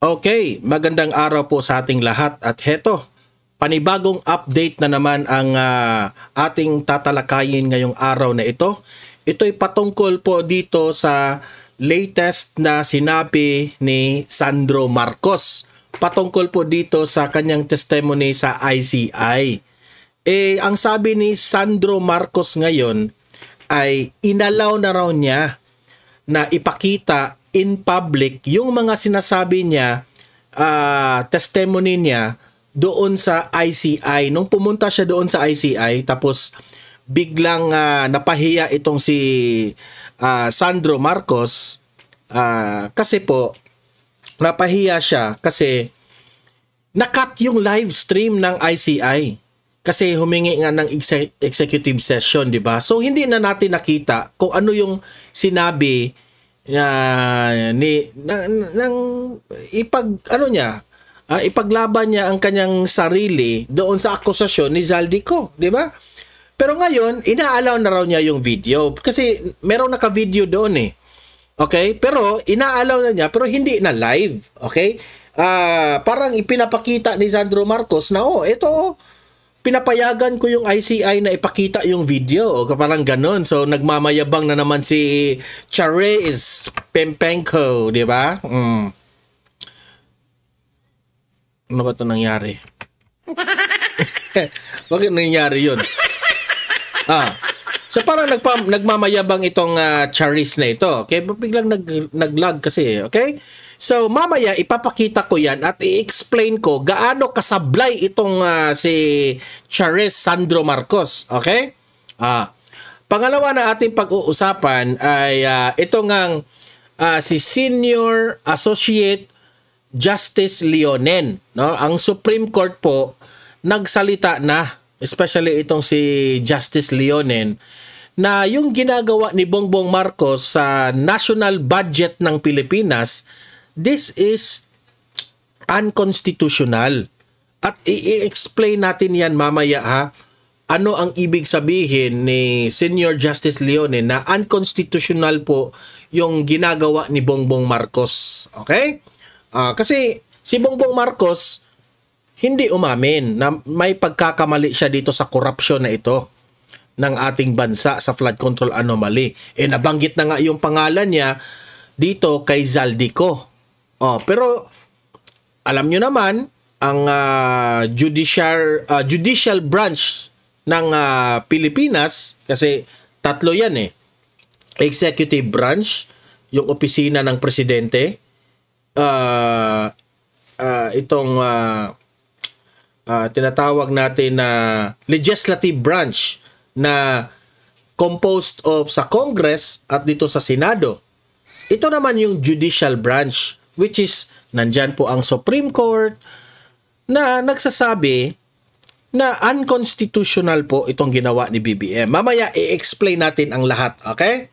Okay, magandang araw po sa ating lahat at heto, panibagong update na naman ang ating tatalakayin ngayong araw na ito. Ito'y patungkol po dito sa latest na sinabi ni Sandro Marcos. Patungkol po dito sa kanyang testimony sa ICI. Ang sabi ni Sandro Marcos ngayon ay inalaw na raw niya na ipakita in public yung mga sinasabi niya, testimony niya doon sa ICI. Nung pumunta siya doon sa ICI, tapos biglang napahiya itong si Sandro Marcos kasi po napahiya siya kasi nakat yung live stream ng ICI kasi humingi nga ng executive session, di ba? So hindi na natin nakita kung ano yung sinabi ipaglaban niya ang kanyang sarili doon sa akusasyon ni Zaldico, di ba? Pero ngayon, inaalaw na raw niya yung video kasi merong naka-video doon eh. Okay? Pero inaalaw na niya pero hindi na live. Okay? Parang ipinapakita ni Sandro Marcos na ito pinapayagan ko yung ICI na ipakita yung video o parang ganon. So nagmamayabang na naman si Charez Pempenko, di ba? Ano ba ito nangyari? Bakit nangyari yun? So parang nagmamayabang itong Charez na ito. Okay? Biglang nag-lag kasi. Okay? So mamaya ipapakita ko yan at i-explain ko gaano kasablay itong si Charez Sandro Marcos. Okay? Pangalawa na ating pag-uusapan ay ito ngang si Senior Associate Justice Leonen. No? Ang Supreme Court po nagsalita na, especially itong si Justice Leonen, na yung ginagawa ni Bongbong Marcos sa national budget ng Pilipinas, this is unconstitutional. At i-explain natin yan mamaya ha. Ano ang ibig sabihin ni Senior Justice Leone na unconstitutional po yung ginagawa ni Bongbong Marcos. Okay? Kasi si Bongbong Marcos hindi umamin na may pagkakamali siya dito sa korupsyon na ito ng ating bansa sa flood control anomaly. Nabanggit na nga yung pangalan niya dito kay Zaldico. Pero alam nyo naman ang judicial branch ng Pilipinas, kasi tatlo yan executive branch, yung opisina ng presidente, itong tinatawag natin na legislative branch na composed of sa Congress at dito sa Senado. Ito naman yung judicial branch, which is nandyan po ang Supreme Court na nagsasabi na unconstitutional po itong ginawa ni BBM. Mamaya i-explain natin ang lahat, okay?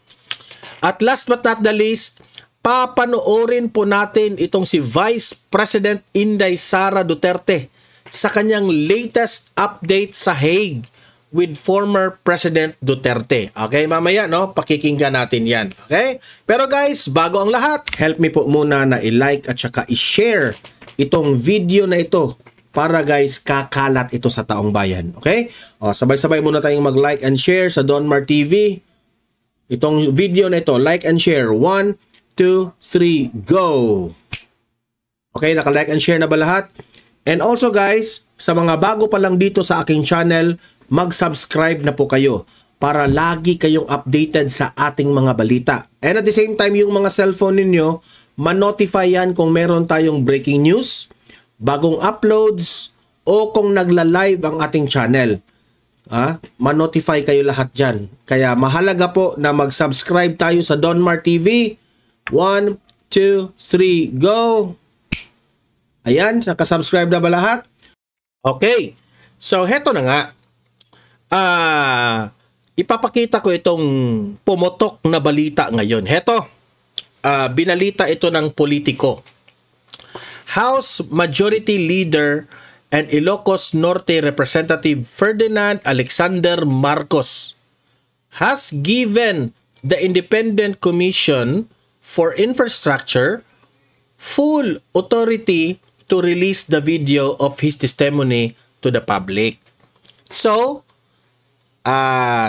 At last but not the least, papanoorin po natin itong si Vice President Inday Sara Duterte sa kanyang latest update sa Hague with former President Duterte. Okay, mamaya pakikinggan natin yan. Okay? Pero guys, bago ang lahat, help me po muna na i-like at saka i-share itong video na ito para guys, kakalat ito sa taong bayan. Okay? Sabay-sabay muna tayong mag-like and share sa Donmar TV. Itong video na ito, like and share. 1, 2, 3, go! Okay, naka-like and share na ba lahat? And also guys, sa mga bago pa lang dito sa aking channel, mag-subscribe na po kayo para lagi kayong updated sa ating mga balita. And at the same time, yung mga cellphone ninyo, ma-notify yan kung meron tayong breaking news, bagong uploads, o kung nagla-live ang ating channel. Ma-notify kayo lahat dyan. Kaya mahalaga po na mag-subscribe tayo sa Donmar TV. 1, 2, 3, go! Ayan, nakasubscribe na ba lahat? Okay, so heto na nga. Ipapakita ko itong pumutok na balita ngayon. Heto, binalita ito ng Politico. House Majority Leader and Ilocos Norte Representative Ferdinand Alexander Marcos has given the Independent Commission for Infrastructure full authority to release the video of his testimony to the public. So,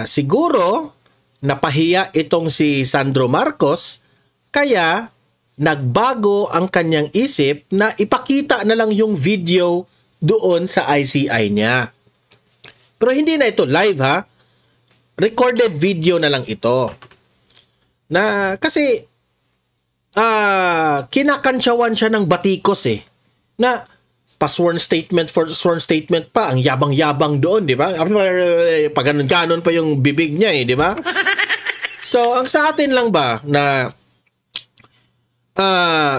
siguro, napahiya itong si Sandro Marcos, kaya nagbago ang kanyang isip na ipakita na lang yung video doon sa ICI niya. Pero hindi na ito live ha. Recorded video na lang ito. Na kasi kinakantsawan siya ng batikos eh. Na pa-sworn statement for sworn statement pa, ang yabang-yabang doon, di ba? Pag ganon pa yung bibig niya eh, di ba? So, ang sa atin lang ba na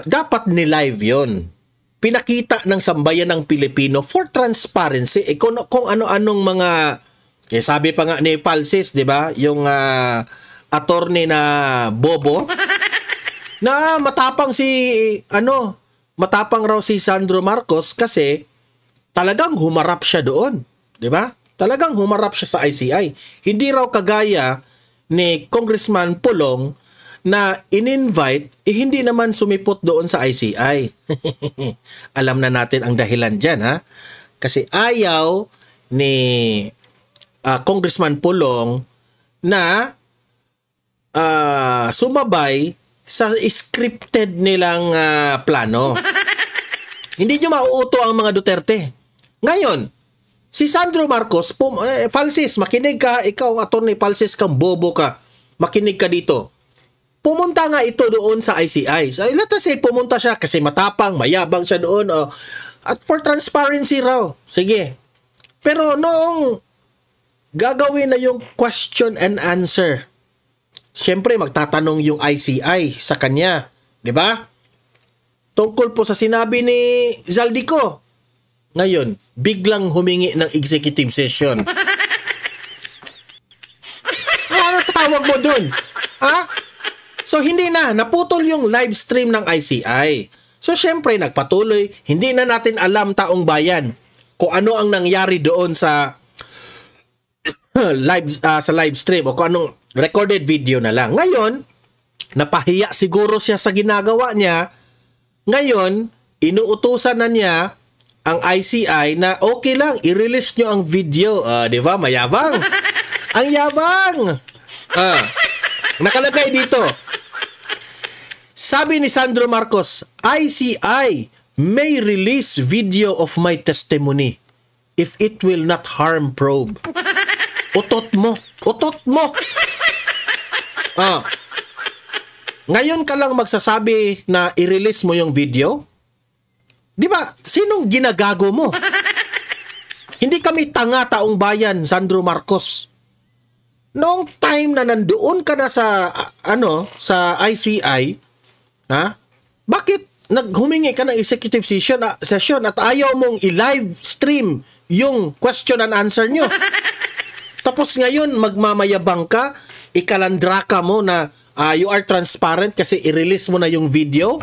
dapat ni-live yon. Pinakita ng sambayan ng Pilipino for transparency. Kung ano-anong mga, sabi pa nga ni Falsis, di ba? Yung attorney na bobo, na matapang matapang raw si Sandro Marcos kasi talagang humarap siya doon, di ba? Talagang humarap siya sa ICI. Hindi raw kagaya ni Congressman Pulong na in-invite, hindi naman sumipot doon sa ICI. Alam na natin ang dahilan dyan, ha? Kasi ayaw ni Congressman Pulong na sumabay sa scripted nilang plano. Hindi nyo mauuto ang mga Duterte. Ngayon, si Sandro Marcos, Falsis, makinig ka, ikaw ang attorney Falsis kang bobo ka, makinig ka dito. Pumunta nga ito doon sa ICI. So, let's say pumunta siya kasi matapang, mayabang siya doon. At for transparency raw. Sige. Pero noong gagawin na yung question and answer, siyempre magtatanong yung ICI sa kanya. Di ba? Tungkol po sa sinabi ni Zaldico. Ngayon, biglang humingi ng executive session. Ano tawag mo dun? Ha? So, hindi na. Naputol yung live stream ng ICI. So, syempre, nagpatuloy. Hindi na natin alam taong bayan kung ano ang nangyari doon sa live stream o kung anong recorded video na lang. Ngayon, napahiya siguro siya sa ginagawa niya. Ngayon, inuutusan na niya ang ICI na okay lang, i-release nyo ang video. Di ba? Mayabang. Ang yabang. Nakalagay dito. Sabi ni Sandro Marcos, ICI may release video of my testimony if it will not harm probe. Utot mo. Utot mo. Ngayon ka lang magsasabi na i-release mo yung video? Di ba? Sinong ginagago mo? Hindi kami tanga taong bayan, Sandro Marcos. Noong time na nandoon ka na sa sa ICI, bakit naghumingi ka ng executive session at ayaw mong i-live stream yung question and answer nyo? Tapos ngayon magmamayabang ka, ikalandraka mo na you are transparent kasi i-release mo na yung video?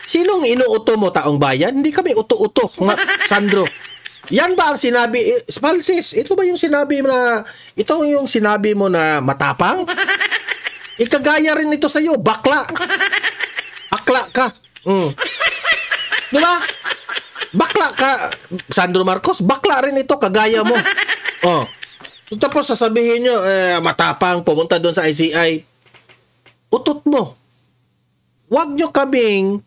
Sinong inuuto mo taong bayan? Hindi kami uto-uto, Sandro. Yan ba ang sinabi? Falsis, ito ba yung sinabi mo na, ito yung sinabi mo na matapang? Ikagaya rin ito sa'yo, bakla. Akla ka. Diba? Bakla ka, Sandro Marcos, bakla rin ito, kagaya mo. Tapos sasabihin nyo, matapang, pumunta doon sa ICI. Utot mo. Huwag nyo kaming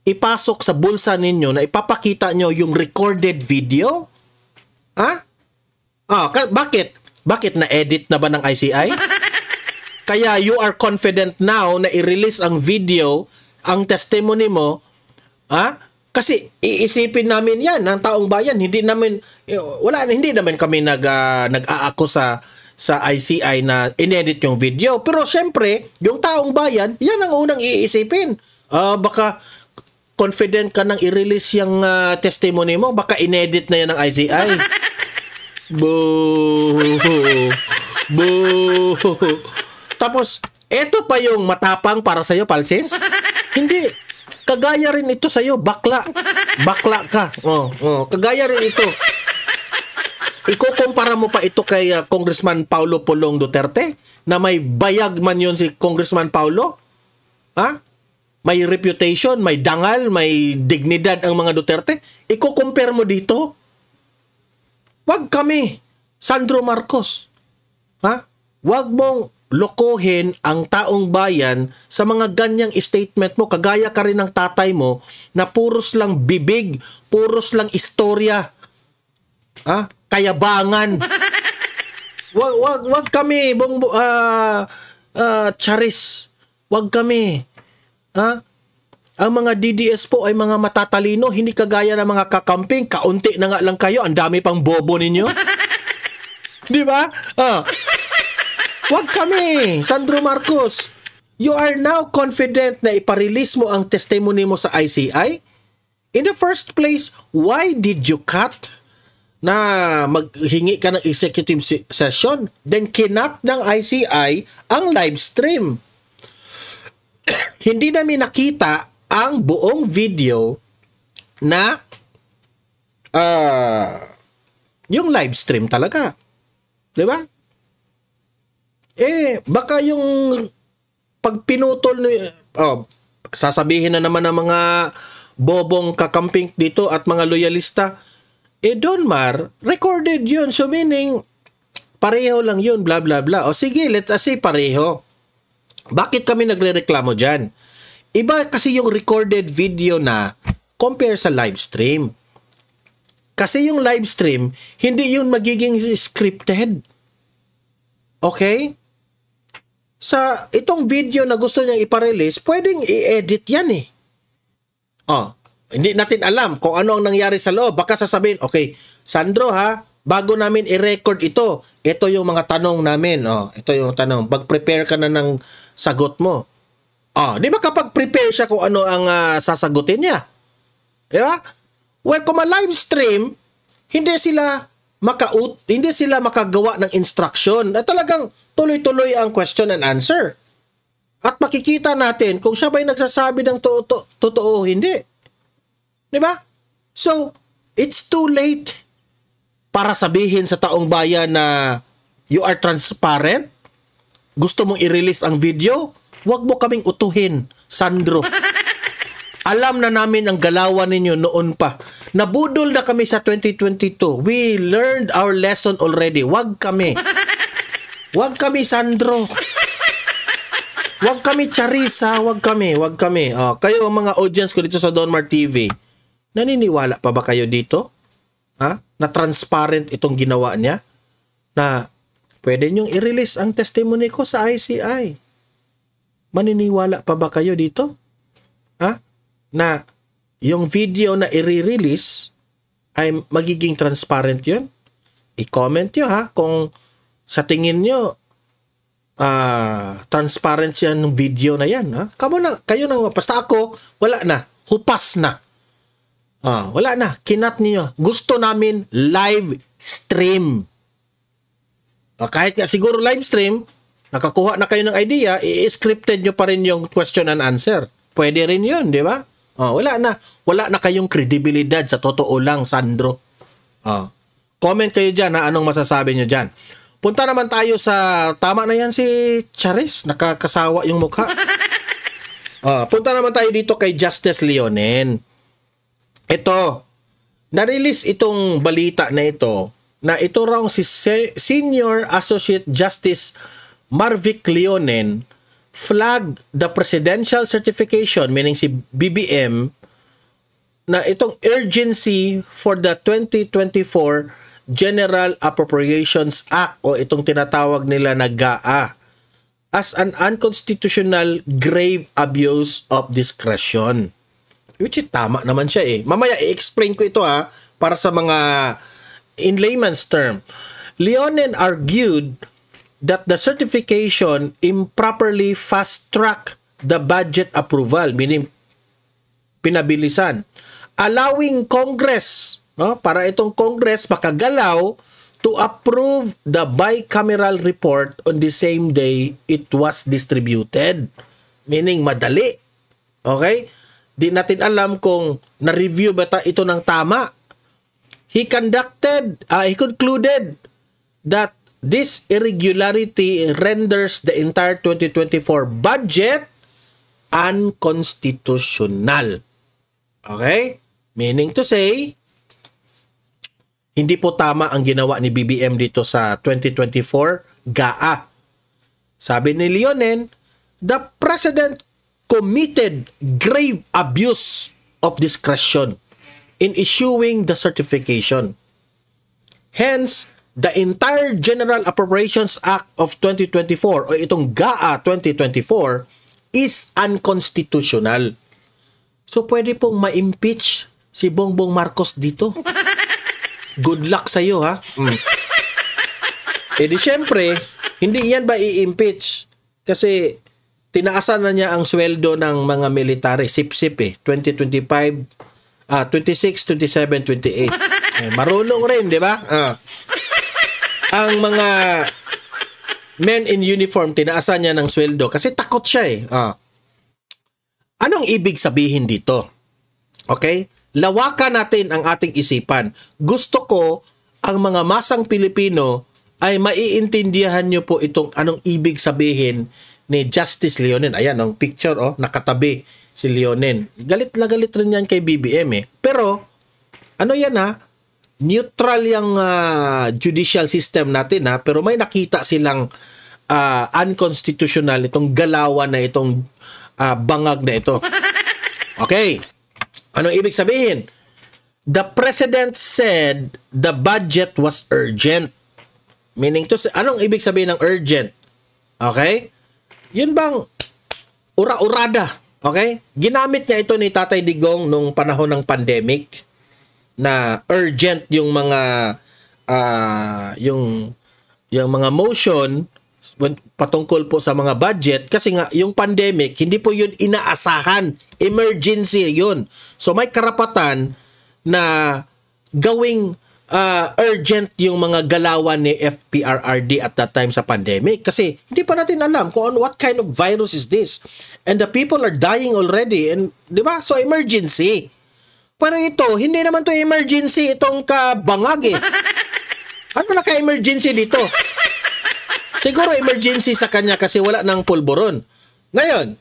ipasok sa bulsa ninyo na ipapakita nyo yung recorded video? Bakit? Bakit na-edit na ba ng ICI? Kaya you are confident now na i-release ang video, ang testimony mo, kasi iisipin namin yan ng taong bayan. Hindi naman kami nag-aako sa ICI na inedit yung video. Pero syempre, yung taong bayan, yan ang unang iisipin. Baka confident ka nang i-release yung testimony mo, baka inedit na yan ng ICI. Boo! Boo! Tapos, eto pa yung matapang para sa'yo, Falsis? Hindi. Kagaya rin ito sa'yo, bakla. Bakla ka. Kagaya rin ito. Ikukumpara mo pa ito kay Congressman Paulo Pulong Duterte na may bayag man yun si Congressman Paulo? may reputation, may dangal, may dignidad ang mga Duterte. Iko-compare mo dito. Wag kami, Sandro Marcos. Ha? Wag mong lokohin ang taong bayan sa mga ganyang statement mo. Kagaya ka rin ng tatay mo na puros lang bibig, puros lang istorya. Ha? Kayabangan. Wag kami, Charis. Wag kami. Ha? Ang mga DDS po ay mga matatalino, hindi kagaya ng mga kakamping. Kaunti na nga lang kayo, ang dami pang bobo ninyo. Di ba? Wag kami, Sandro Marcos. You are now confident na iparelease mo ang testimony mo sa ICI? In the first place, why did you cut na maghingi ka ng executive session? Then kinat ng ICI ang live stream. Hindi namin nakita ang buong video na yung live stream talaga. Di ba? Baka yung pag pinutol sasabihin na naman ng mga bobong kakamping dito at mga loyalista, Donmar, recorded yun. So meaning, pareho lang yun, bla bla bla. O sige, let's say pareho. Bakit kami nagre-reklamo dyan? Iba kasi yung recorded video na compare sa live stream. Kasi yung live stream, hindi yun magiging scripted. Okay? Sa itong video na gusto niyang iparelease, pwedeng i-edit yan eh. Hindi natin alam kung ano ang nangyari sa loob. Baka sasabihin, okay, Sandro ha, bago namin i-record ito yung mga tanong namin. Ito yung tanong. Mag-prepare ka na ng sagot mo. Di ba kapag prepare siya kung ano ang sasagutin niya? Di ba? Well, kung ma-live stream, hindi sila makagawa ng instruction. Talagang tuloy-tuloy ang question and answer. At makikita natin kung siya ba'y nagsasabi ng totoo o hindi. Di ba? So, it's too late para sabihin sa taong bayan na you are transparent. Gusto mong i-release ang video? Huwag mo kaming utuhin, Sandro. Alam na namin ang galawan ninyo noon pa. Nabudol na kami sa 2022. We learned our lesson already. Huwag kami. Huwag kami, Sandro. Huwag kami, Charissa. Huwag kami. Kayo ang mga audience ko dito sa Donmar TV. Naniniwala pa ba kayo dito? Na transparent itong ginawa niya? Na pwede niyong i-release ang testimony ko sa ICI. Maniniwala pa ba kayo dito? Na yung video na i-release ay magiging transparent yun? I-comment nyo kung sa tingin nyo transparent yan ng video na yan. Kayo na, basta ako, wala na. Hupas na. Wala na. Kinat niyo. Gusto namin live stream. Kahit nga siguro live stream, nakakuha na kayo ng idea, i-scripted nyo pa rin yung question and answer. Pwede rin yun, di ba? Wala na. Wala na kayong kredibilidad sa totoo lang, Sandro. Comment kayo dyan anong masasabi nyo dyan. Punta naman tayo sa, tama na yan si Charis, nakakasawa yung mukha. Punta naman tayo dito kay Justice Leonen. Ito, na-release itong balita na ito raw si Senior Associate Justice Marvic Leonen flag the presidential certification, meaning si BBM, na itong urgency for the 2024 General Appropriations Act o itong tinatawag nila na GAA as an unconstitutional grave abuse of discretion. Which is tama naman siya eh. Mamaya i-explain ko ito para sa mga in layman's term. Leonen argued that the certification improperly fast-track the budget approval, meaning pinabilisan, allowing Congress, para itong Congress makagalaw to approve the bicameral report on the same day it was distributed. Meaning madali. Okay? Di natin alam kung na-review ba ito ng tama. He concluded that this irregularity renders the entire 2024 budget unconstitutional. Okay? Meaning to say, hindi po tama ang ginawa ni BBM dito sa 2024 GAA. Sabi ni Leonen, the President committed grave abuse of discretion in issuing the certification. Hence, the entire General Appropriations Act of 2024 o itong GAA 2024 is unconstitutional. So, pwede pong ma-impeach si Bongbong Marcos dito. Good luck sa iyo, ha? Eh di syempre, hindi yan ba i-impeach? Kasi tinaasan na niya ang sweldo ng mga military. Sip-sip eh. 2025, 26, 27, 28. Marunong rin, di ba? Ang mga men in uniform, tinaasan niya ng sweldo kasi takot siya eh. Anong ibig sabihin dito? Okay? Lawakan natin ang ating isipan. Gusto ko ang mga masang Pilipino ay maiintindihan nyo po itong anong ibig sabihin ni Justice Leonen. Ayan, ang picture, nakatabi si Leonen. Galit na galit rin yan kay BBM eh. Pero, ano yan ha? Neutral yung judicial system natin ha, pero may nakita silang unconstitutional itong galawan na itong bangag na ito. Okay. Anong ibig sabihin? The President said the budget was urgent. Meaning to, anong ibig sabihin ng urgent? Okay? Yun bang ura-urada? Okay? Ginamit niya ito ni Tatay Digong nung panahon ng pandemic na urgent yung mga yung mga motion patungkol po sa mga budget kasi nga yung pandemic hindi po yun inaasahan, emergency yun. So may karapatan na gawing urgent yung mga galawan ni FPRRD at that time sa pandemic kasi hindi pa natin alam kung what kind of virus is this and the people are dying already and di ba? So emergency. Pero ito, hindi naman to emergency itong kabangag eh. Ano na ka-emergency dito? Siguro emergency sa kanya kasi wala ng pulburon. Ngayon,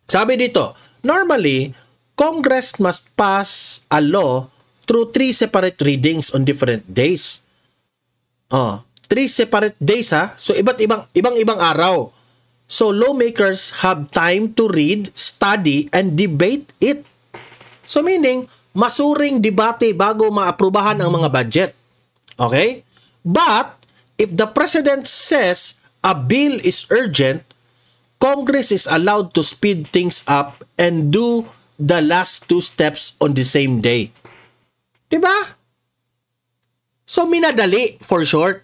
sabi dito, normally, Congress must pass a law through 3 separate readings on different days. 3 separate days ha. So ibang-ibang araw. So lawmakers have time to read, study, and debate it. So meaning, masuring debate bago maaprubahan ang mga budget. Okay? But, if the President says a bill is urgent, Congress is allowed to speed things up and do the last 2 steps on the same day. Diba? So, minadali for short.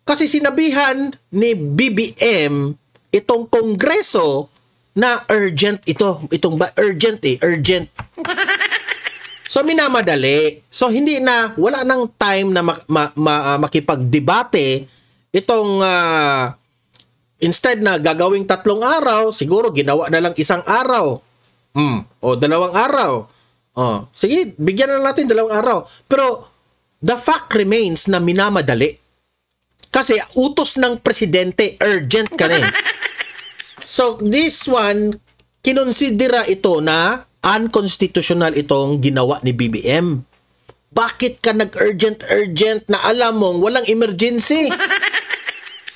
Kasi sinabihan ni BBM itong Kongreso na urgent ito. Itong ba? Urgent eh. Urgent. So, minamadali. So, wala nang time na makipagdebate itong instead na gagawing 3 araw, siguro ginawa na lang 1 araw. O 2 araw. Sige, bigyan na natin 2 araw. Pero, the fact remains na minamadali. Kasi, utos ng presidente, urgent ka rin. So, this one, kinonsidera ito na unconstitutional itong ginawa ni BBM. Bakit ka nag-urgent na alam mong walang emergency?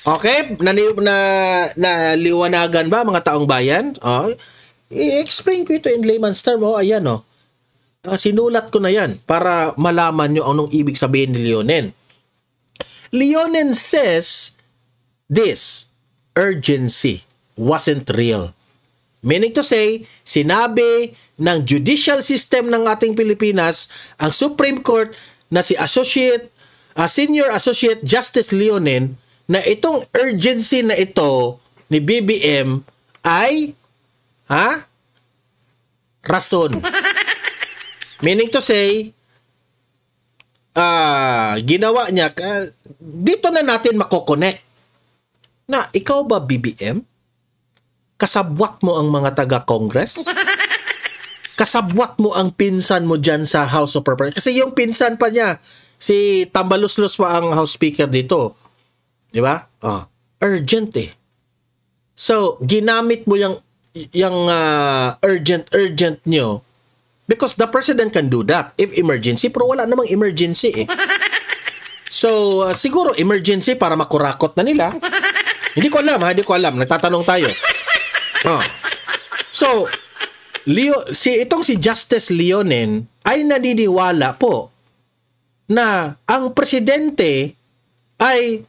Okay? Naliwanagan ba mga taong bayan? I-explain ko ito in layman's term. Ayan sinulat ko na yan para malaman nyo anong ibig sabihin ni Leonen. Leonen says this urgency wasn't real. Meaning to say, sinabi ng judicial system ng ating Pilipinas, ang Supreme Court na si Senior Associate Justice Leonen, na itong urgency na ito ni BBM ay rason. Meaning to say, ginawa niya, dito na natin makokonek na ikaw ba BBM? Kasabwat mo ang mga taga-Congress? Kasabwat mo ang pinsan mo dyan sa House of Representatives? Kasi yung pinsan pa niya, si Tambaluslos pa ang House Speaker dito. Di ba? Urgent eh. So, ginamit mo yung urgent nyo, because the president can do that if emergency, pero wala namang emergency eh. So, siguro emergency para makurakot na nila. Hindi ko alam. Nagtatanong tayo. So, itong si Justice Leonen ay naniniwala po na ang presidente ay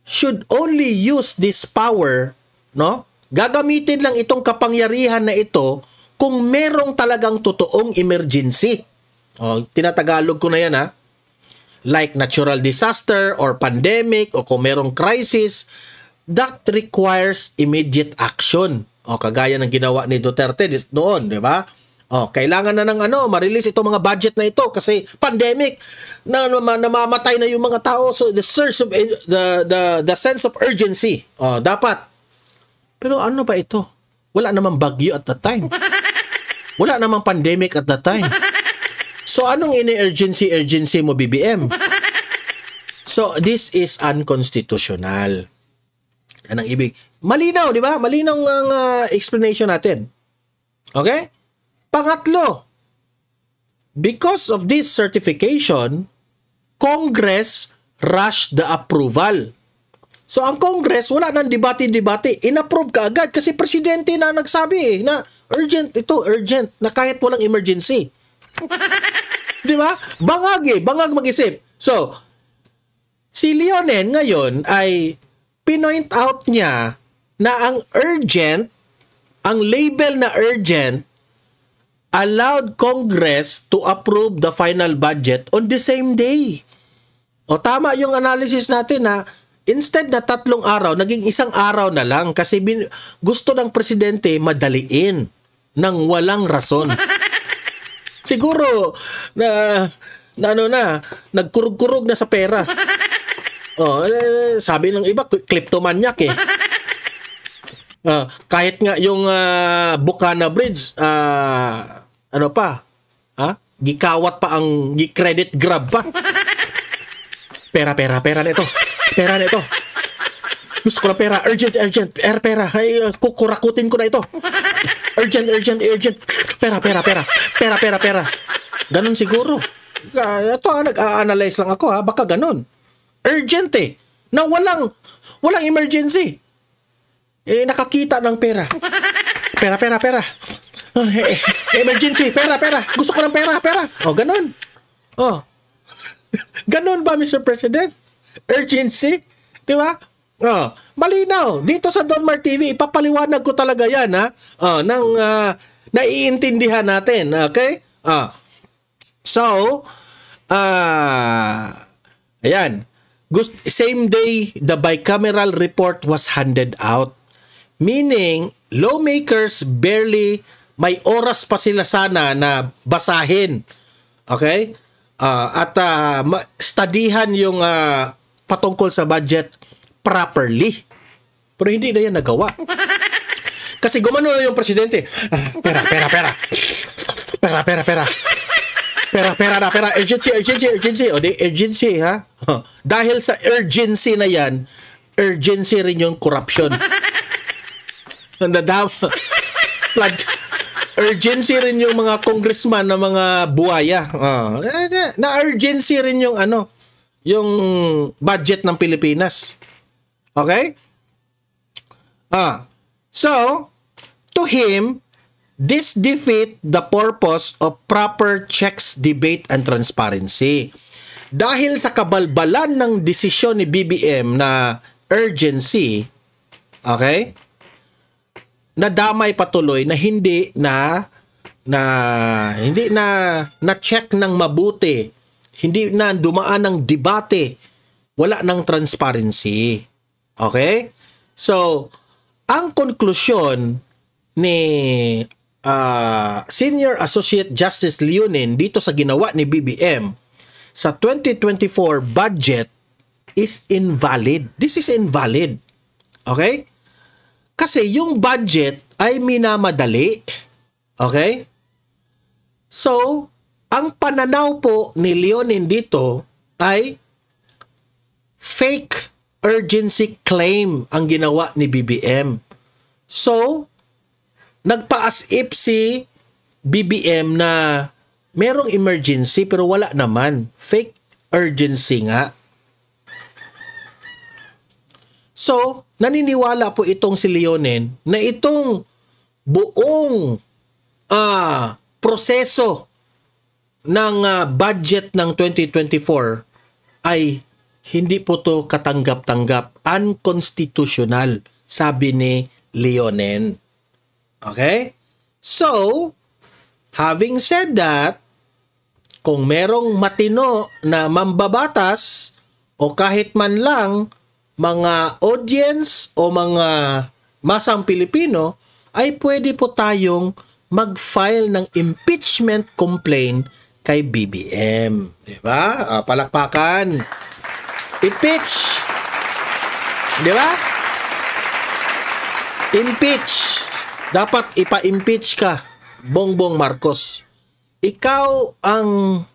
should only use this power, no? Gagamitin lang itong kapangyarihan na ito kung merong talagang totoong emergency. Tinatagalog ko na yan ha. Like natural disaster or pandemic o kung merong crisis that requires immediate action. Kagaya ng ginawa ni Duterte noon, di ba? Kailangan na ng ma-release itong mga budget na ito kasi pandemic na namamatay na yung mga tao, so the surge of the sense of urgency. Dapat. Pero ano ba ito? Wala namang bagyo at that time. Wala namang pandemic at that time. So anong ini-urgency mo, BBM? So this is unconstitutional. Yan ang ibig. Malinaw, di ba? Malinaw ang explanation natin. Okay? Pangatlo, because of this certification, Congress rushed the approval. So ang Congress, wala nang debate-debate. In-approve ka agad kasi presidente na nagsabi na urgent, na kahit walang emergency. Di ba? Bangag mag-isip. So, si Leonen ngayon ay pinoint out niya na ang label na urgent allowed Congress to approve the final budget on the same day. Tama yung analysis natin na instead na 3 araw, naging 1 araw na lang kasi gusto ng presidente madaliin ng walang rason. Siguro nagkurug-kurug na sa pera. Sabi ng iba, kleptomaniac eh. Kahit nga yung Bukana Bridge, gikawat pa ang credit grab pa. Pera na ito. Gusto ko na pera. Urgent. Pera. Ay, kukurakutin ko na ito. Urgent. Pera. Ganon siguro. Ito, nag-a-analyze lang ako baka ganon. Urgent eh. Na walang emergency. Nakakita ng pera. Pera. Emergency. Pera. Gusto ko ng pera. Ganon. Ganon ba, Mr. President? Urgency? Di ba? Malinaw. Dito sa Don Mar TV, ipapaliwanag ko talaga yan, nang naiintindihan natin. Okay? So, ayan. Same day, the bicameral report was handed out. Meaning, lawmakers barely may oras pa sila sana na basahin. Okay? At studihan yung patungkol sa budget properly. Pero hindi na yan nagawa. Kasi gumano na yung presidente. Pera. Urgency. Urgency, ha? Dahil sa urgency na yan, urgency rin yung corruption. Urgency rin yung mga congressman na mga buhaya. Na urgency rin yung yung budget ng Pilipinas. Okay? So, to him, this defeat the purpose of proper checks, debate, and transparency. Dahil sa kabalbalan ng desisyon ni BBM na urgency, okay? Nadamay patuloy na hindi na check ng mabuti, hindi na dumaan ng debate, wala ng transparency. Okay? So, ang konklusyon ni Senior Associate Justice Leonen dito sa ginawa ni BBM sa 2024 budget is invalid. This is invalid. Okay? Kasi yung budget ay minamadali. Okay? So, ang pananaw po ni Leonen dito ay fake urgency claim ang ginawa ni BBM. So, nagpa-as if si BBM na merong emergency pero wala naman. Fake urgency nga. So, naniniwala po itong si Leonen na itong buong proseso ng budget ng 2024 ay hindi po to katanggap-tanggap, unconstitutional, sabi ni Leonen. Okay? So, having said that, kung merong matino na mambabatas o kahit man lang mga audience o mga masang Pilipino, ay pwede po tayong mag-file ng impeachment complaint kay BBM. Diba? Palakpakan. Impeach. Diba? Impeach. Dapat ipa-impeach ka, Bongbong Marcos. Ikaw ang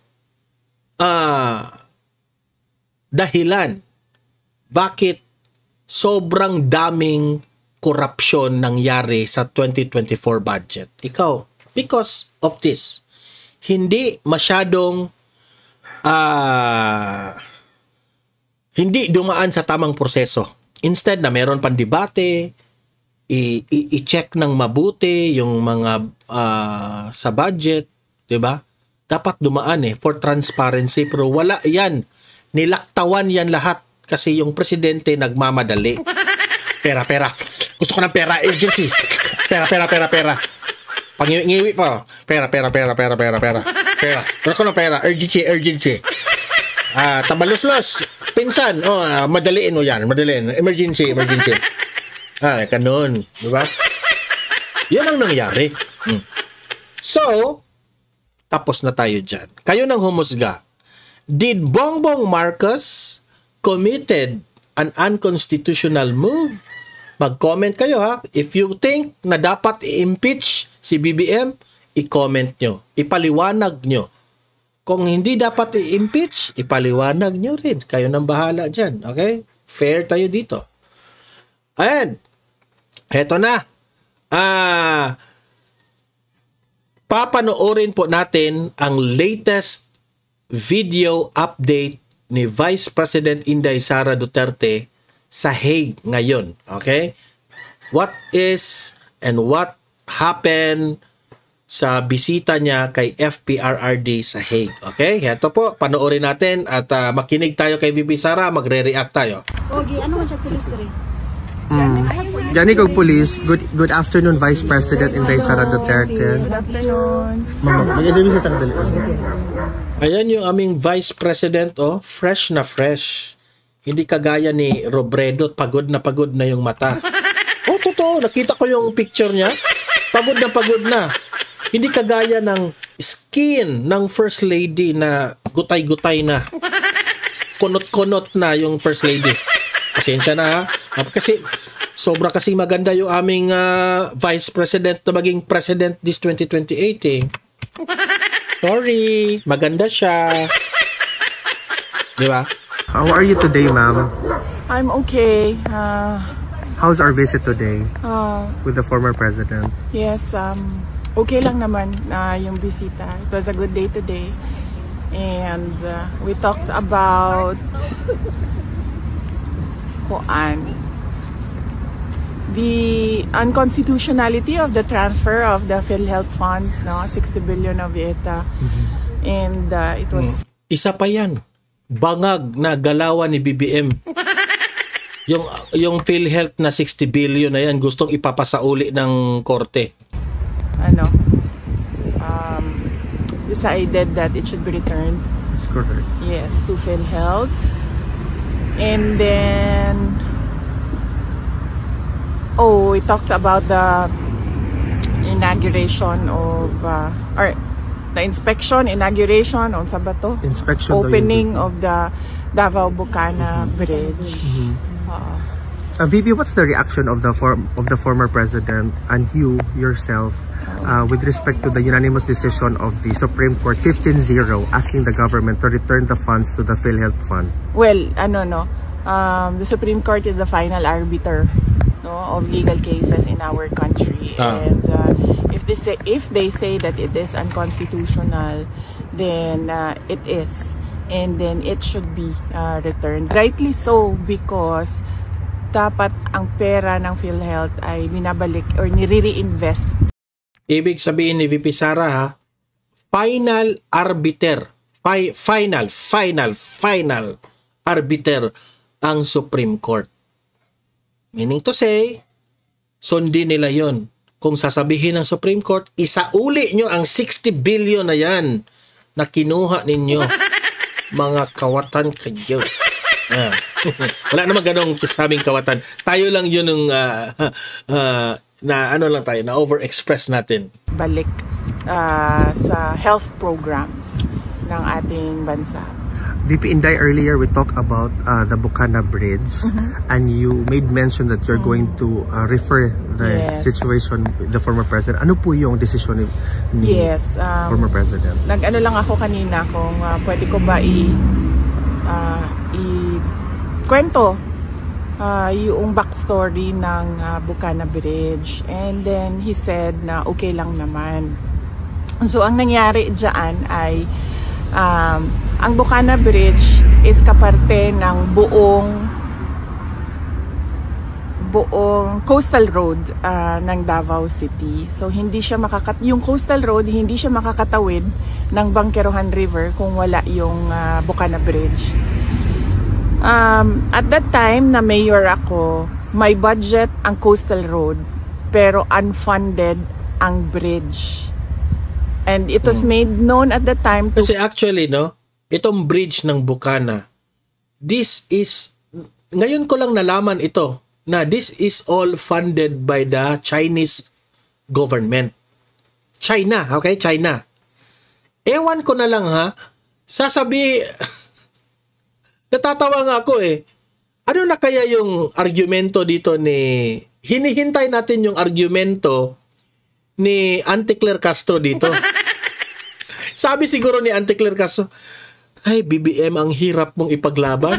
dahilan bakit sobrang daming korupsyon nangyari sa 2024 budget. Ikaw, because of this, hindi masyadong hindi dumaan sa tamang proseso. Instead na meron pang debate, i-check ng mabuti yung mga sa budget, 'di ba? Dapat dumaan for transparency, pero wala 'yan. Nilaktawan 'yan lahat kasi yung presidente nagmamadali. Pera. Gusto ko ng pera, urgency. Pera. Pangiwi pa. Pera. Gusto ko ng pera, urgency. Tabalos-los. Pinsan, madaliin mo yan. Madaliin. Emergency. Kanon. Diba? Yan ang nangyari. So, tapos na tayo dyan. Kayo nang humusga. Did Bongbong Marcos committed an unconstitutional move? Mag-comment kayo ha. If you think na dapat i-impeach si BBM, i-comment nyo. Ipaliwanag nyo. Kung hindi dapat i-impeach, ipaliwanag nyo rin. Kayo nang bahala dyan. Okay? Fair tayo dito. Ayan. Heto na. Papanoorin po natin ang latest video update ni Vice President Inday Sara Duterte sa Hague ngayon. Okay? What is and what happened sa bisita niya kay FPRRD sa Hague. Okay? Ito po, panoorin natin at makinig tayo kay VP Sara, magre-react tayo. Okay, ano man siya pulis diri? Gani kog police. Good afternoon, Vice President Inday Sara Duterte. Good afternoon. Mag-interview sa tagal. Ayan yung aming Vice President, fresh na fresh. Hindi kagaya ni Robredo, pagod na yung mata. Totoo, nakita ko yung picture niya. Pagod na. Hindi kagaya ng skin ng First Lady na gutay-gutay na. Kunot-kunot na yung First Lady. Pasensya na ha. Kasi sobra kasing maganda yung aming Vice President na maging President this 2028 Sorry, maganda siya. Di ba? How are you today, ma'am? I'm okay. How's our visit today with the former president? Yes, okay lang naman yung bisita. It was a good day today. And we talked about the unconstitutionality of the transfer of the PhilHealth funds, 60 billion of it. And it was... Isa pa yan. Bangag na galawan ni BBM. yung PhilHealth na 60 billion na yan, gustong ipapasauli ng korte. Decided that it should be returned. That's correct. Yes, to PhilHealth. And then... we talked about the inauguration of... or the inauguration on Sabato. Inspection. Opening of the Davao Bucana Bridge. VP, what's the reaction of the former president and you yourself with respect to the unanimous decision of the Supreme Court 15-0 asking the government to return the funds to the PhilHealth Fund? Well, the Supreme Court is the final arbiter no, of legal cases in our country. And if they say that it is unconstitutional, then it is, and then it should be returned. Rightly so, because dapat ang pera ng PhilHealth ay binabalik or nire-reinvest. Ibig sabihin ni VP Sara, ha, final arbiter, final arbiter ang Supreme Court. Meaning to say, sundin nila yon. Kung sasabihin ng Supreme Court, isauli nyo ang 60 billion na yan na kinuha ninyo. Mga kawatan kayo. Wala naman ganong sabing kawatan. Tayo lang yun ng na ano lang tayo, na overexpress natin. Balik sa health programs ng ating bansa. VP Inday, earlier we talked about the Bukana Bridge, and you made mention that you're going to refer the situation with the former president. Ano po yung decision ni former president? Nag-ano lang ako kanina kung pwede ko ba kwento yung backstory ng Bukana Bridge, and then he said na okay lang naman. So ang nangyari dyan ay ang Bukana Bridge is kaparte ng buong coastal road ng Davao City. So hindi siya yung coastal road hindi siya makakatawid ng Bangkerohan River kung wala yung Bukana Bridge. At that time na mayor ako, may budget ang coastal road pero unfunded ang bridge. And it was made known at the time to... Kasi actually, no, itong bridge ng Bukana, this is, ngayon ko lang nalaman ito, na this is all funded by the Chinese government. China, okay? China. Ewan ko na lang, ha, natatawa nga ako eh. Ano na kaya yung argumento dito ni... Hinihintay natin yung argumento ni Auntie Claire Castro dito. Sabi siguro ni Auntie Claire Castro, ay, BBM, ang hirap mong ipaglaban.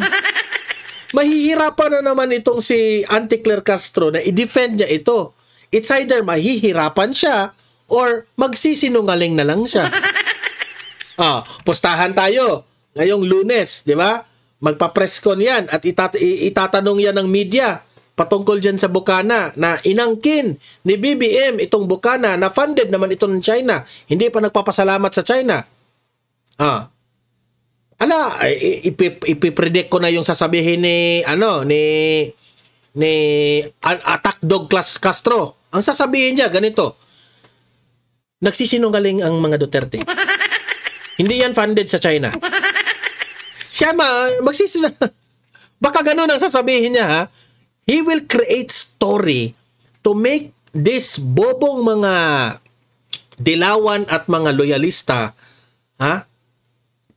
Mahihirapan na naman itong si Auntie Claire Castro na i-defend niya ito. It's either mahihirapan siya or magsisinungaling na lang siya. Pustahan tayo ngayong Lunes, di ba? Magpa-press con yan at itatanong yan ng media patungkol dyan sa Bukana na inangkin ni BBM itong Bukana na funded naman ito ng China. Hindi pa nagpapasalamat sa China. Ipipredict ko na yung sasabihin ni Attack Dog Castro. Ang sasabihin niya ganito, nagsisinungaling ang mga Duterte. Hindi yan funded sa China. Siya baka ganun ang sasabihin niya, ha? He will create story to make this bobong mga dilawan at mga loyalista, ha?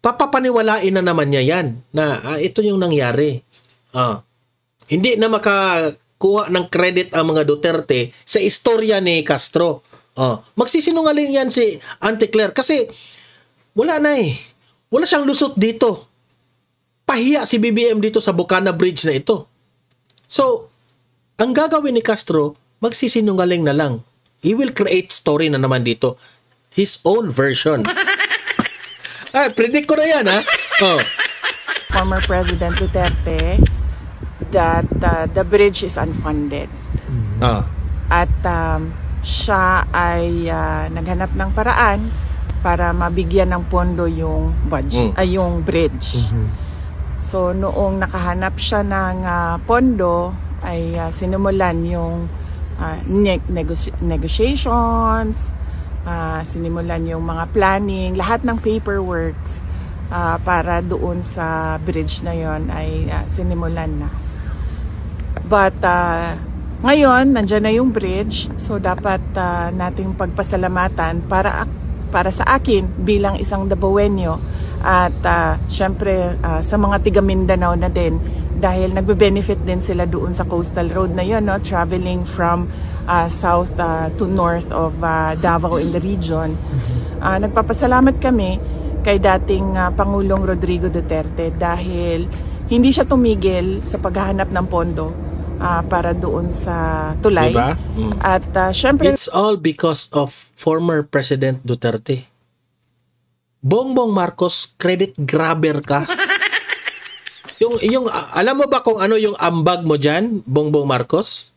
Papapaniwalain na naman niya yan na ito yung nangyari. Hindi na makakuha ng credit ang mga Duterte sa istorya ni Castro. Magsisinungaling yan si Auntie Claire kasi wala na eh. Wala siyang lusot dito. Pahiya si BBM dito sa Bukana Bridge na ito. So, ang gagawin ni Castro, magsisinungaling na lang. He will create story na naman dito. His own version. Predict ko na yan, ha? Former President Duterte that the bridge is unfunded. At siya ay naghanap ng paraan para mabigyan ng pondo yung yung bridge. So noong nakahanap siya ng pondo ay sinimulan yung negotiations, sinimulan yung mga planning, lahat ng paperworks para doon sa bridge na yon ay sinimulan na. But ngayon nandiyan na yung bridge, so dapat nating pagpasalamatan para sa akin bilang isang Dabawenyo at syempre sa mga tiga Mindanao na din dahil nagbe-benefit din sila doon sa coastal road na yun, no? Traveling from south to north of Davao in the region. Nagpapasalamat kami kay dating Pangulong Rodrigo Duterte dahil hindi siya tumigil sa paghahanap ng pondo para doon sa tulay. Diba? At syempre, It's all because of former President Duterte. Bongbong Marcos, credit grabber ka. yung alam mo ba kung ano yung ambag mo dyan, Bongbong Marcos?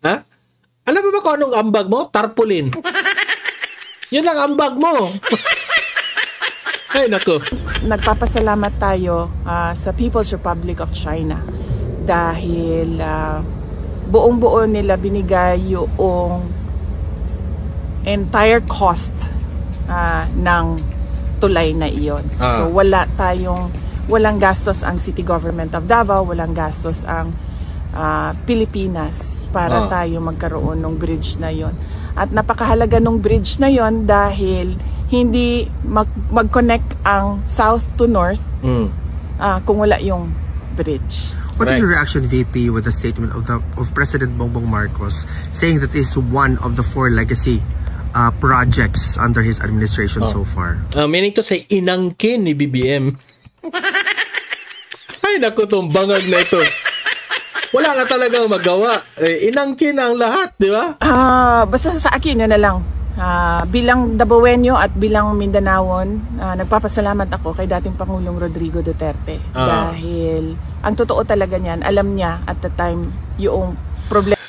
Ha? Alam mo ba kung anong ambag mo? Tarpaulin. Yun lang ambag mo. Ay, nako. nagpapasalamat tayo sa People's Republic of China dahil buong-buo nila binigay yung entire cost ng tulay na iyon. So walang gastos ang City Government of Davao, walang gastos ang Pilipinas para tayo magkaroon ng bridge na yon. At napakahalaga ng bridge na yon dahil hindi mag-connect ang south to north kung wala yung bridge. What is your reaction, VP, with the statement of President Bongbong Marcos saying that this is one of the 4 legacy projects under his administration so far? Meaning to say, inangkin ni BBM. Ay, naku, itong bangag na ito. Wala na talagang magawa. Inangkin ang lahat, di ba? Basta sa akin, yun na lang. Bilang Dabawenyo at bilang Mindanaon, nagpapasalamat ako kay dating Pangulong Rodrigo Duterte. Dahil ang totoo talaga niyan, alam niya at the time yung problema.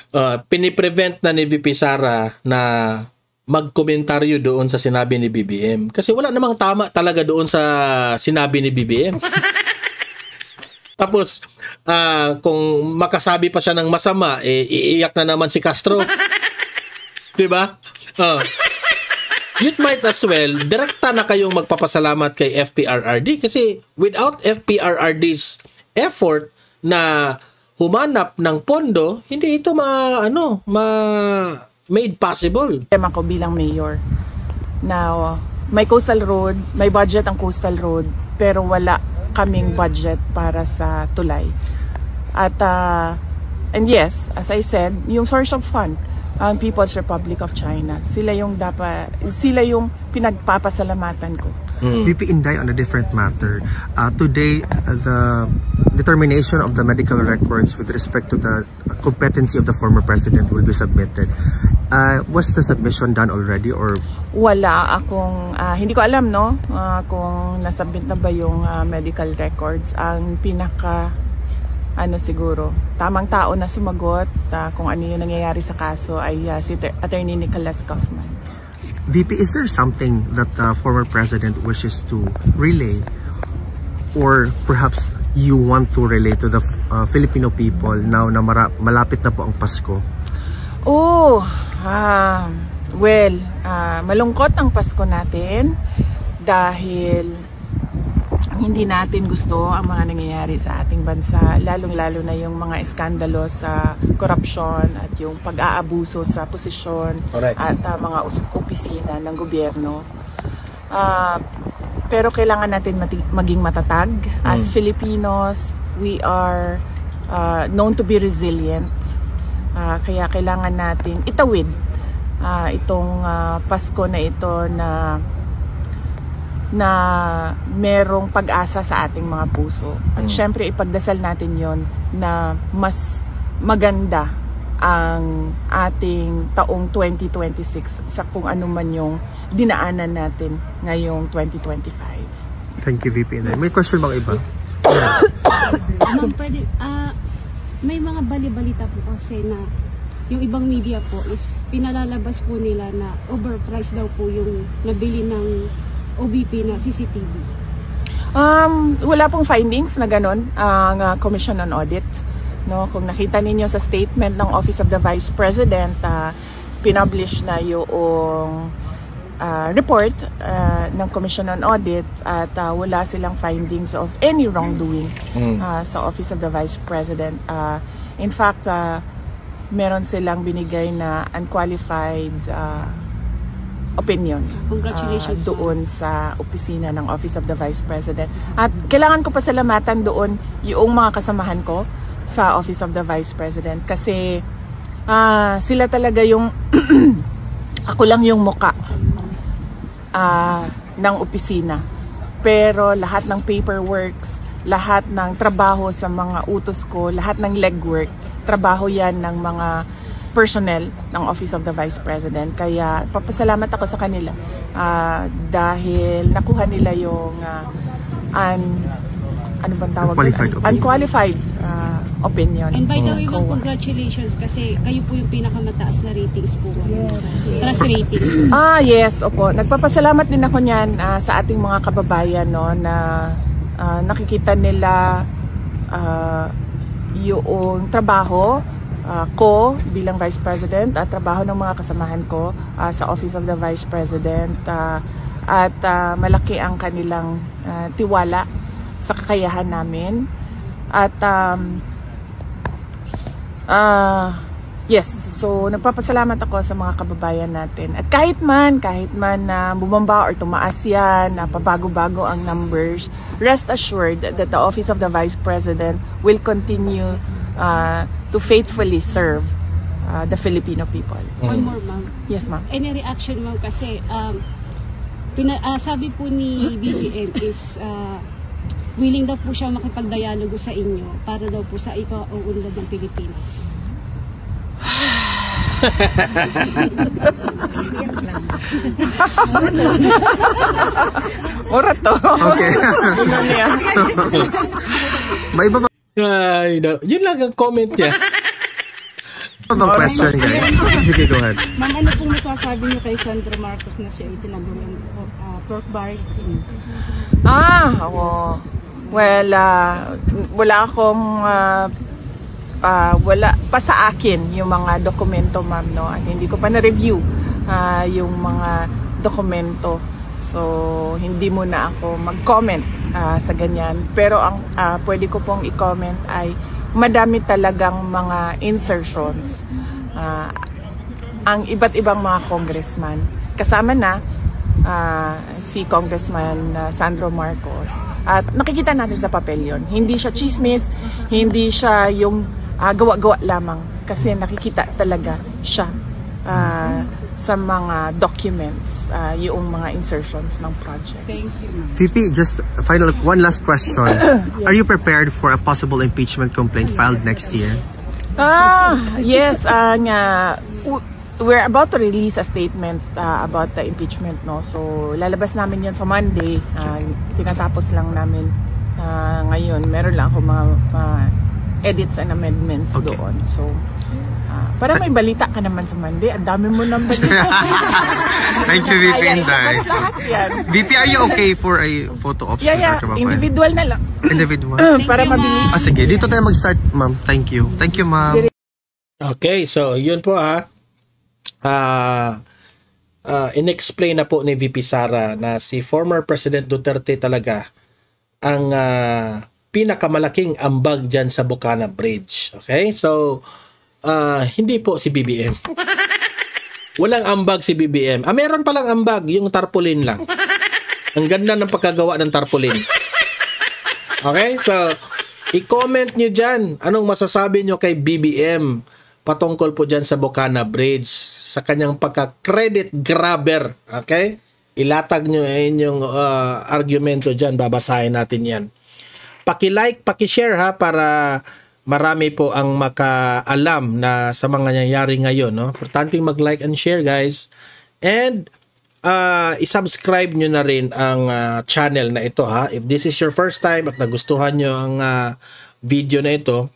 Piniprevent na ni VP Sara na magkomentaryo doon sa sinabi ni BBM. Kasi wala namang tama talaga doon sa sinabi ni BBM. Tapos, kung makasabi pa siya ng masama, iiyak na naman si Castro. Diba? You might as well, direkta na kayong magpapasalamat kay FPRRD kasi without FPRRD's effort na humanap ng pondo, hindi ito made possible. Tema ko bilang mayor. Now, may coastal road, may budget ang coastal road, pero wala kaming budget para sa tulay. At and yes, as I said, yung source of fund, ang People's Republic of China, sila yung pinagpapasalamatan ko. VP Inday, on a different matter, today the determination of the medical records with respect to the competency of the former president will be submitted. Was the submission done already or? Wala akong, hindi ko alam kung nasubmit na ba yung medical records. Ang siguro, tamang tao na sumagot kung ano yung nangyayari sa kaso ay si Attorney Nicholas Kaufman. VP, is there something that the former president wishes to relay or perhaps you want to relay to the Filipino people now na malapit na po ang Pasko? Malungkot ang Pasko natin dahil hindi natin gusto ang mga nangyayari sa ating bansa, lalong-lalo na yung mga iskandalo sa korupsyon at yung pag-aabuso sa posisyon at mga opisina ng gobyerno. Pero kailangan natin maging matatag. As Filipinos, we are known to be resilient. Kaya kailangan natin itawid itong Pasko na ito na merong pag-asa sa ating mga puso. At syempre ipagdasal natin yon na mas maganda ang ating taong 2026 sa kung ano man yung dinaanan natin ngayong 2025. Thank you, VP. May question bang iba? May mga bali-balita po kasi na yung ibang media po is pinalalabas po nila na overpriced daw po yung nabili ng OBP na CCTV. Wala pong findings na ganon ang Commission on Audit. Kung nakita ninyo sa statement ng Office of the Vice President, pinublish na yung report ng Commission on Audit at wala silang findings of any wrongdoing sa Office of the Vice President. In fact, meron silang binigay na unqualified opinion doon sa opisina ng Office of the Vice President. At kailangan ko pasalamatan doon yung mga kasamahan ko sa Office of the Vice President kasi sila talaga yung ako lang yung muka ng opisina. Pero lahat ng paperworks, lahat ng trabaho sa mga utos ko, lahat ng legwork trabaho yan ng mga personnel ng Office of the Vice President. Kaya papasalamat ako sa kanila dahil nakuha nila yung ano bang tawag? Unqualified opinion. And by the way, ma'am, congratulations kasi kayo po yung pinakamataas na ratings po. Trust rating. Yes, opo. Nagpapasalamat din ako niyan sa ating mga kababayan, no, na nakikita nila yung trabaho ko bilang Vice President at trabaho ng mga kasamahan ko sa Office of the Vice President at malaki ang kanilang tiwala sa kakayahan namin at yes, so nagpapasalamat ako sa mga kababayan natin at kahit man na bumaba or tumaas yan, na pabago-bago ang numbers, rest assured that the Office of the Vice President will continue to faithfully serve the Filipino people. One more, ma'am. Yes, ma'am. Any reaction, ma'am, kasi sabi po ni BBM is willing daw po siya makipagdialogo sa inyo para daw po sa ikaunlad ng Pilipinas. Ora to. Okay. May iba Yun lang ang comment niya. bang question, guys? Sige, go ahead. Ma'am, ano pong masasabi niyo kay Sandro Marcos na siya itinagawin pork barricade? Well, wala akong wala pa sa akin yung mga dokumento, ma'am, no? At hindi ko pa na-review yung mga dokumento. So, hindi muna ako mag-comment sa ganyan. Pero ang pwede ko pong i-comment ay madami talagang mga insertions ang iba't ibang mga congressman. Kasama na si Congressman Sandro Marcos. At nakikita natin sa papel yun. Hindi siya chismis, hindi siya yung gawa-gawa lamang. Kasi nakikita talaga siya sa mga documents, yung mga insertions ng project. Thank you, ma'am. VP, just one last question. Are you prepared for a possible impeachment complaint filed next year? Yes, we're about to release a statement about the impeachment, no. So lalabas namin 'yan sa Monday. Tinatapos lang namin ngayon. Meron lang ako mga edits and amendments doon. So para may balita ka naman sa Monday. Ang dami mo nang balita. Thank you, VP Inday. VP, are you okay for a photo ops? Yeah. Individual na lang. Individual. Para mabilis. Sige, dito tayo mag-start, ma'am. Thank you. Thank you, ma'am. Okay, so yun po in-explain na po ni VP Sara na si former President Duterte talaga ang pinakamalaking ambag dyan sa Bocana Bridge. Okay, so hindi po si BBM. Walang ambag si BBM. Meron palang ambag, yung tarpaulin lang. Ang ganda ng pagkagawa ng tarpaulin. Okay, so i-comment nyo dyan anong masasabi nyo kay BBM patungkol po dyan sa Bocana Bridge, sa kanyang pagka-credit grabber. Okay, ilatag nyo inyong argumento dyan, babasahin natin yan. Paki-like, paki-share para marami po ang makaalam na sa mga nangyayari ngayon, no? Importanteng mag-like and share, guys. And i-subscribe nyo na rin ang channel na ito, If this is your first time at nagustuhan nyo ang video na ito,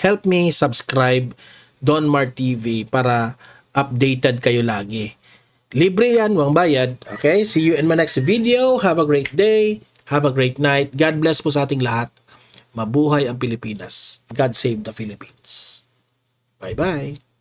help me subscribe Don Mar TV para updated kayo lagi. Libre yan, walang bayad. Okay? See you in my next video. Have a great day. Have a great night. God bless po sa ating lahat. Mabuhay ang Pilipinas. God save the Philippines. Bye-bye.